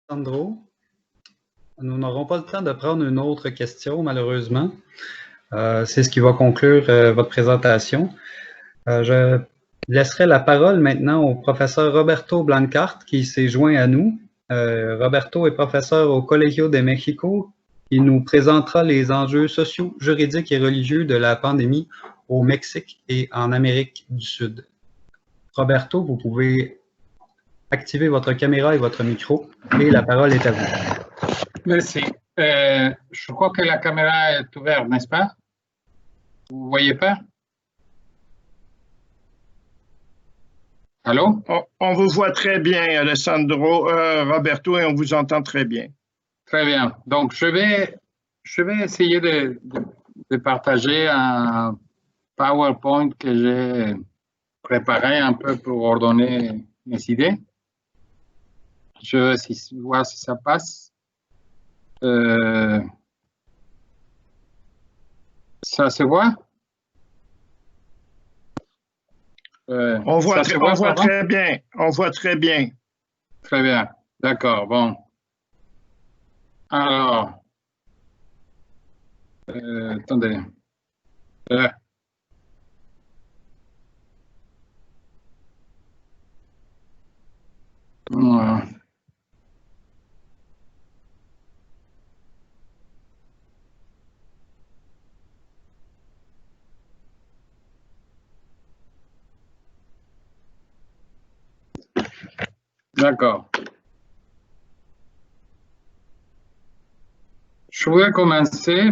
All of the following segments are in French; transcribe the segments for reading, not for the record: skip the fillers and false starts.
Sandro. Nous n'aurons pas le temps de prendre une autre question, malheureusement. C'est ce qui va conclure votre présentation. Je laisserai la parole maintenant au professeur Roberto Blancart qui s'est joint à nous. Roberto est professeur au Colegio de México. Il nous présentera les enjeux sociaux, juridiques et religieux de la pandémie au Mexique et en Amérique du Sud. Roberto, vous pouvez activer votre caméra et votre micro et la parole est à vous. Merci. Je crois que la caméra est ouverte, n'est-ce pas? Vous ne voyez pas? Allô? On vous voit très bien, Alessandro, Roberto, et on vous entend très bien. Très bien. Donc, je vais essayer de partager un PowerPoint que j'ai préparé un peu pour ordonner mes idées. Je vais voir si ça passe. Ça se voit? On voit très bien. On voit très bien. Très bien. D'accord. Bon. Alors, attendez. D'accord. Je voudrais commencer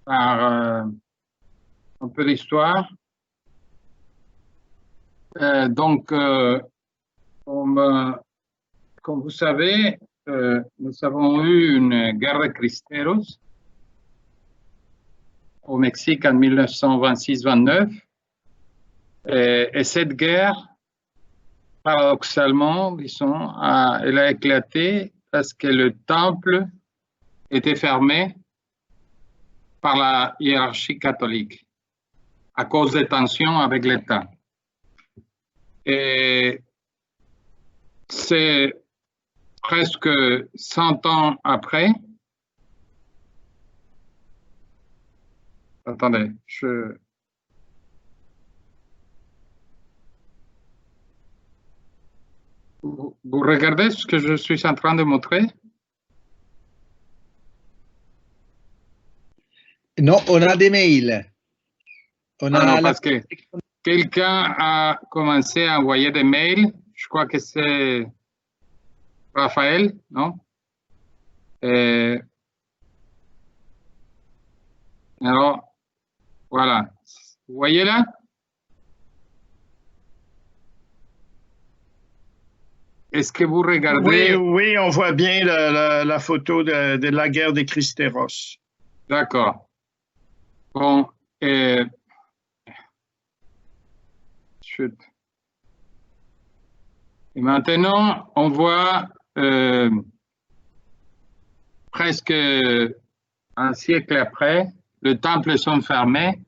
par un peu d'histoire. Donc, comme vous savez, nous avons eu une guerre de cristeros au Mexique en 1926-29. Et cette guerre, paradoxalement, disons, elle a éclaté parce que le temple était fermé par la hiérarchie catholique à cause des tensions avec l'État. Et c'est presque 100 ans après. Attendez, Vous regardez ce que je suis en train de montrer? Non, on a des mails. Parce que quelqu'un a commencé à envoyer des mails. Je crois que c'est Raphaël, non? Alors, voilà. Vous voyez là? Est-ce que vous regardez? Oui, on voit bien la photo de la guerre des cristeros. D'accord. Bon, chut. Et maintenant, on voit presque un siècle après, le temple sont fermés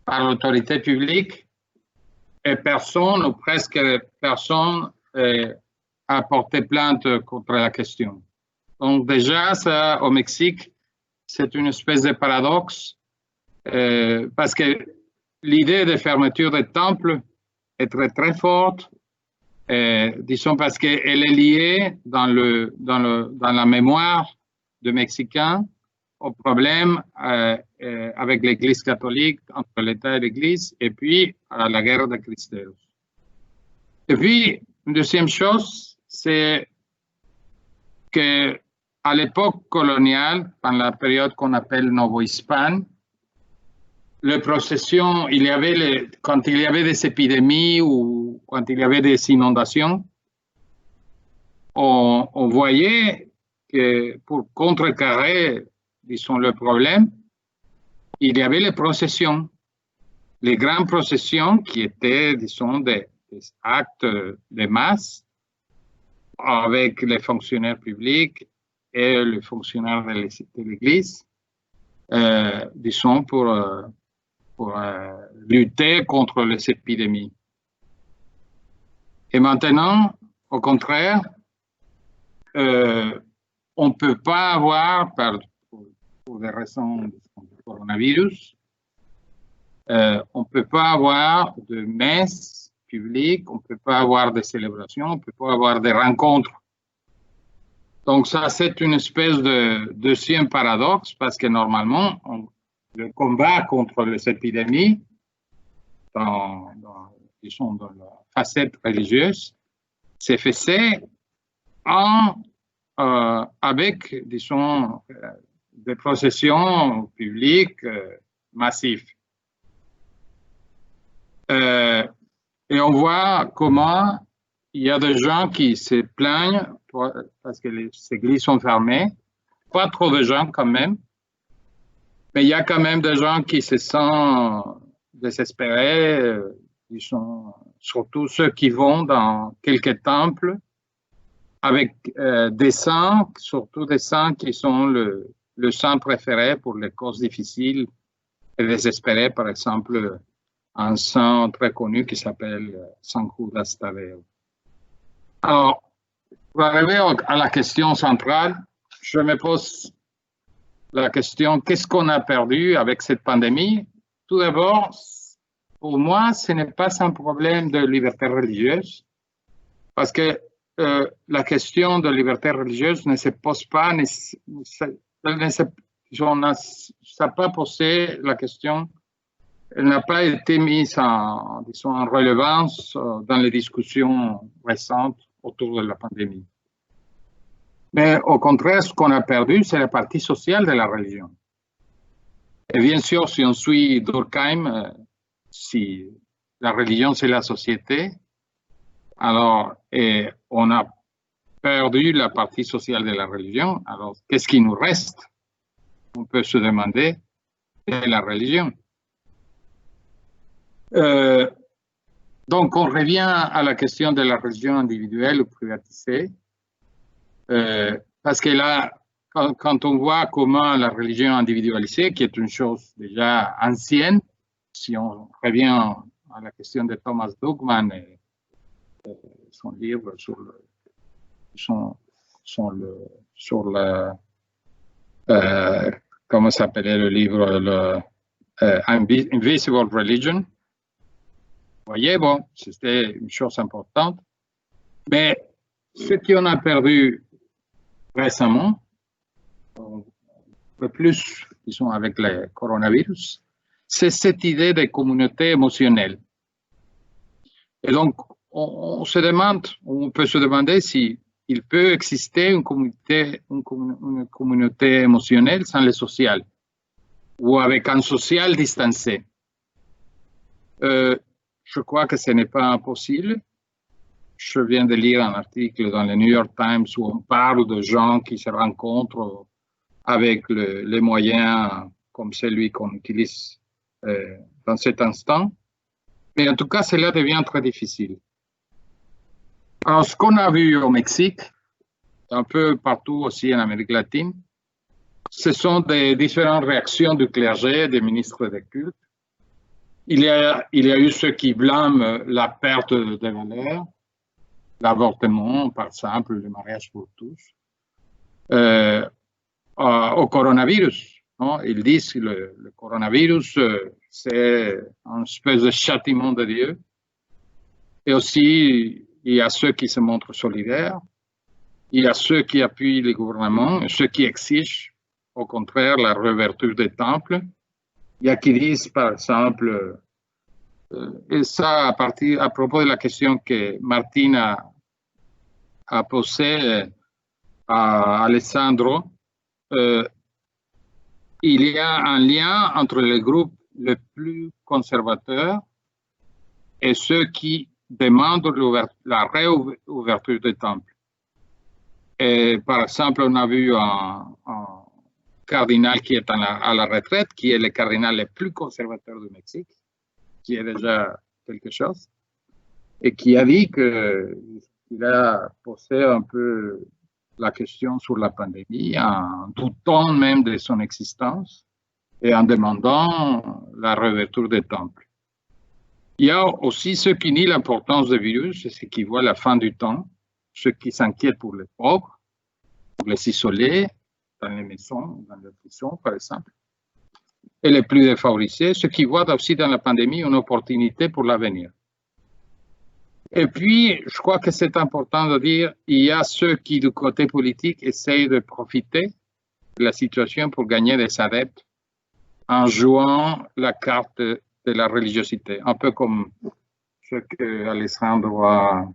par l'autorité publique et personne, ou presque personne, a porté plainte contre la question. Donc déjà, ça, au Mexique, c'est une espèce de paradoxe parce que l'idée de fermeture des temples est très, très forte, disons parce qu'elle est liée dans la mémoire des Mexicains au problème avec l'Église catholique, entre l'État et l'Église, et puis à la guerre de cristeros. Et puis, une deuxième chose, c'est qu'à l'époque coloniale, pendant la période qu'on appelle novohispane, les processions, quand il y avait des épidémies ou quand il y avait des inondations, on voyait que pour contrecarrer, disons, le problème, il y avait les processions, les grandes processions qui étaient, disons, des actes de masse avec les fonctionnaires publics et les fonctionnaires de l'Église, disons, pour lutter contre les épidémies. Et maintenant, au contraire, on ne peut pas avoir, pour des raisons du coronavirus, on ne peut pas avoir de messe publique, on ne peut pas avoir de célébrations, on ne peut pas avoir de rencontres. Donc ça, c'est une espèce de deuxième paradoxe parce que normalement, le combat contre les épidémies dans la facette religieuse s'est fait avec, disons, des processions publiques massives. Et on voit comment il y a des gens qui se plaignent parce que les églises sont fermées. Pas trop de gens quand même, mais il y a quand même des gens qui se sentent désespérés. Ils sont surtout ceux qui vont dans quelques temples avec des saints, surtout des saints qui sont le saint préféré pour les causes difficiles et désespérées, par exemple un saint très connu qui s'appelle Saint Judas Tadeo. Alors, pour arriver à la question centrale, je me pose la question, qu'est-ce qu'on a perdu avec cette pandémie? Tout d'abord, pour moi, ce n'est pas un problème de liberté religieuse, parce que la question de liberté religieuse ne se pose pas, ça n'a pas posé la question, elle n'a pas été mise en relevance dans les discussions récentes autour de la pandémie. Mais au contraire, ce qu'on a perdu, c'est la partie sociale de la religion. Et bien sûr, si on suit Durkheim, si la religion c'est la société, alors on a perdu la partie sociale de la religion, alors qu'est-ce qui nous reste? On peut se demander, c'est la religion. Donc on revient à la question de la religion individuelle ou privatisée, parce que là, quand on voit comment la religion individualisée, qui est une chose déjà ancienne, si on revient à la question de Thomas Dugman et son livre comment s'appelait le livre, Invisible Religion. Vous voyez, bon, c'était une chose importante. Mais ce qu'on a perdu récemment, un peu plus, disons, avec le coronavirus, c'est cette idée de communauté émotionnelle. Et donc, on peut se demander si il peut exister une communauté émotionnelle sans le social, ou avec un social distancé. Je crois que ce n'est pas impossible. Je viens de lire un article dans le New York Times où on parle de gens qui se rencontrent avec les moyens comme celui qu'on utilise dans cet instant. Mais en tout cas, cela devient très difficile. Alors, ce qu'on a vu au Mexique, un peu partout aussi en Amérique latine, ce sont des différentes réactions du clergé, des ministres des cultes. Il y a eu ceux qui blâment la perte de valeurs, l'avortement, par exemple, le mariage pour tous, au coronavirus. Non? Ils disent que le coronavirus, c'est une espèce de châtiment de Dieu. Et aussi, il y a ceux qui se montrent solidaires, il y a ceux qui appuient les gouvernements, ceux qui exigent, au contraire, la réouverture des temples. Il y a qui disent, par exemple, et ça à propos de la question que Martine a posée à Alessandro, il y a un lien entre les groupes les plus conservateurs et ceux qui demandent la réouverture des temples. Et par exemple, on a vu un cardinal qui est à la retraite, qui est le cardinal le plus conservateur du Mexique, qui est déjà quelque chose, et qui a dit qu'il a posé un peu la question sur la pandémie en doutant même de son existence et en demandant la réouverture des temples. Il y a aussi ceux qui nient l'importance du virus, ceux qui voient la fin du temps, ceux qui s'inquiètent pour les pauvres, pour les isoler dans les maisons, dans les prisons, par exemple, et les plus défavorisés, ceux qui voient aussi dans la pandémie une opportunité pour l'avenir. Et puis, je crois que c'est important de dire, il y a ceux qui, du côté politique, essayent de profiter de la situation pour gagner des adeptes en jouant la carte de la religiosité, un peu comme ce que Alessandro a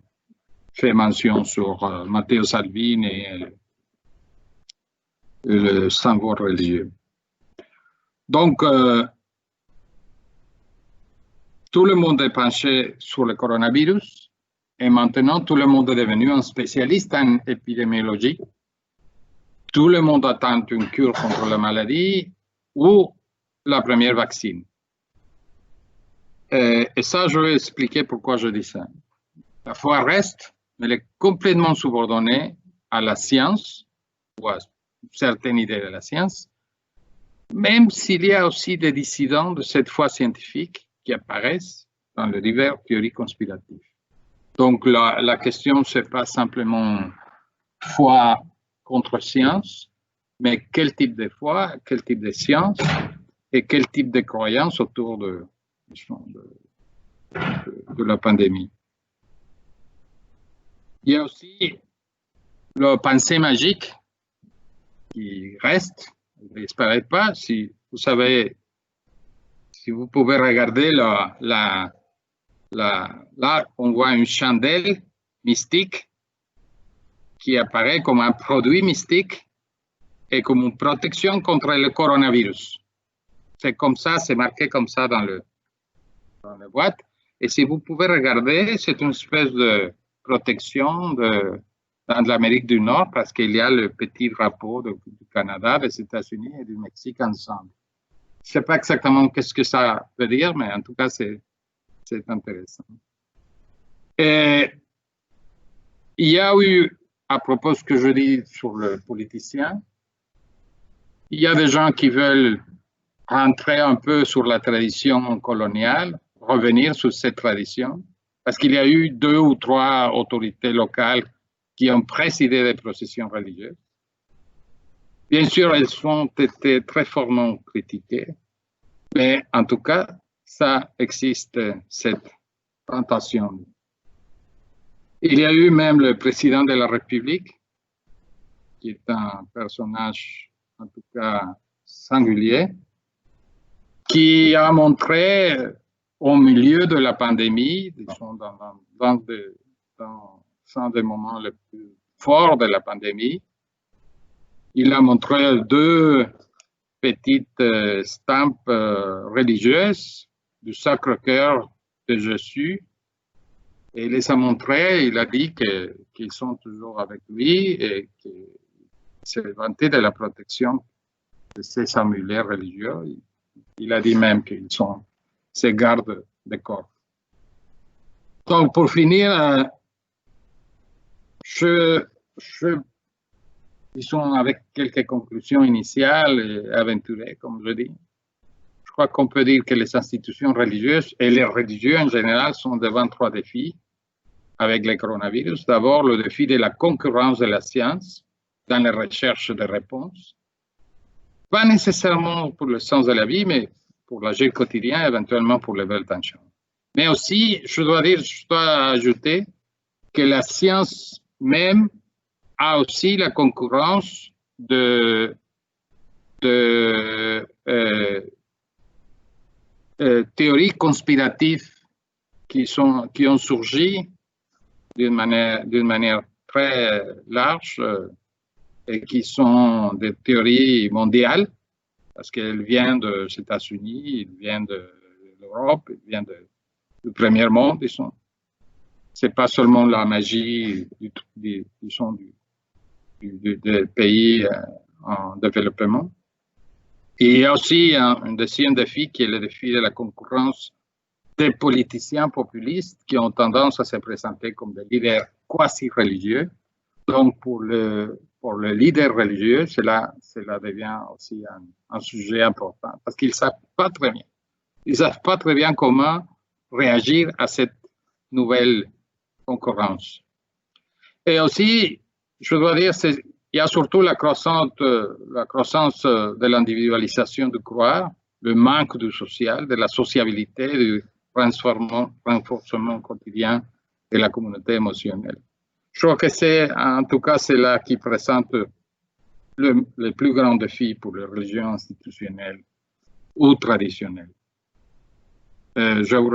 fait mention sur Matteo Salvini et le symbole religieux. Donc, tout le monde est penché sur le coronavirus et maintenant tout le monde est devenu un spécialiste en épidémiologie. Tout le monde attend une cure contre la maladie ou la première vaccine. Et ça, je vais expliquer pourquoi je dis ça. La foi reste, mais elle est complètement subordonnée à la science ou à certaines idées de la science, même s'il y a aussi des dissidents de cette foi scientifique qui apparaissent dans les diverses théories conspiratives. Donc la question, ce n'est pas simplement foi contre science, mais quel type de foi, quel type de science et quel type de croyance autour de la pandémie. Il y a aussi le pensée magique qui reste, ne disparaît pas. Si vous savez, si vous pouvez regarder là, on voit une chandelle mystique qui apparaît comme un produit mystique et comme une protection contre le coronavirus. C'est comme ça, c'est marqué comme ça dans la boîte. Et si vous pouvez regarder, c'est une espèce de protection dans l'Amérique du Nord parce qu'il y a le petit drapeau du Canada, des États-Unis et du Mexique ensemble. Je ne sais pas exactement qu'est-ce que ça veut dire, mais en tout cas, c'est intéressant. Et il y a eu, à propos de ce que je dis sur le politicien, il y a des gens qui veulent rentrer un peu sur la tradition coloniale, revenir sur cette tradition, parce qu'il y a eu 2 ou 3 autorités locales qui ont présidé des processions religieuses. Bien sûr, elles ont été très fortement critiquées, mais en tout cas, ça existe, cette tentation. Il y a eu même le président de la République, qui est un personnage, en tout cas, singulier, qui a montré au milieu de la pandémie, dans des moments les plus forts de la pandémie, il a montré 2 petites stampes religieuses du Sacré-Cœur de Jésus. Et il les a montrées, il a dit qu'ils sont toujours avec lui et qu'il s'est vanté de la protection de ces amulets religieux. Il a dit même qu'ils sont ses gardes de corps. Donc, pour finir, disons avec quelques conclusions initiales et aventurées, comme je dis. Je crois qu'on peut dire que les institutions religieuses et les religieux en général sont devant 3 défis avec le coronavirus. D'abord, le défi de la concurrence de la science dans les recherches de réponses. Pas nécessairement pour le sens de la vie, mais pour l'agir quotidien, éventuellement pour les belles tensions. Mais aussi, je dois ajouter que la science même a aussi la concurrence de théories conspiratives qui ont surgi d'une manière très large et qui sont des théories mondiales parce qu'elles viennent des États-Unis, elles viennent de l'Europe, elles viennent du premier monde, disons. C'est pas seulement la magie des pays en développement. Et il y a aussi un deuxième défi qui est le défi de la concurrence des politiciens populistes qui ont tendance à se présenter comme des leaders quasi-religieux. Donc, pour le leader religieux, cela devient aussi un sujet important parce qu'ils ne savent pas très bien. Ils ne savent pas très bien comment réagir à cette nouvelle concurrence. Et aussi, je dois dire, il y a surtout la croissance de l'individualisation du croire, le manque du social, de la sociabilité, du renforcement quotidien de la communauté émotionnelle. Je crois que en tout cas, c'est là qui présente le plus grand défi pour les religions institutionnelles ou traditionnelles. Je vous